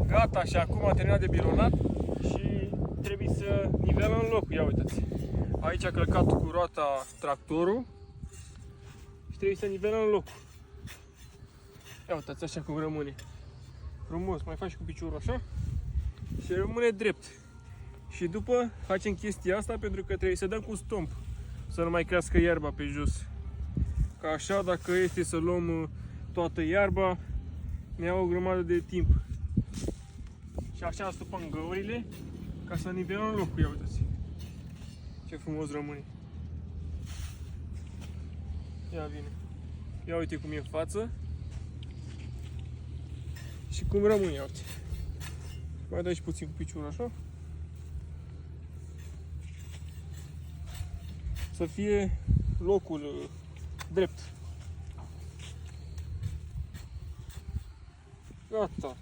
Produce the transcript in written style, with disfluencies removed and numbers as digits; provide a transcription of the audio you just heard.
Gata, și acum am terminat de bironat și trebuie să nivelăm locul. Ia uitați. Aici a călcat cu roata tractorul și trebuie să nivelăm locul. Ia uitați așa cum rămâne. Frumos, mai faci cu piciorul așa și rămâne drept. Și după facem chestia asta pentru că trebuie să dăm cu stomp, să nu mai crească iarba pe jos. Ca așa, dacă este să luăm toată iarba, ne ia o grămadă de timp. Și așa stupăm găurile ca să nivelăm locul. Ia uitați ce frumos rămâne. Ia vine. Ia uite cum e în față și cum rămâne, ia uite. Mai dai și puțin cu piciorul așa. Să fie locul drept. Gata.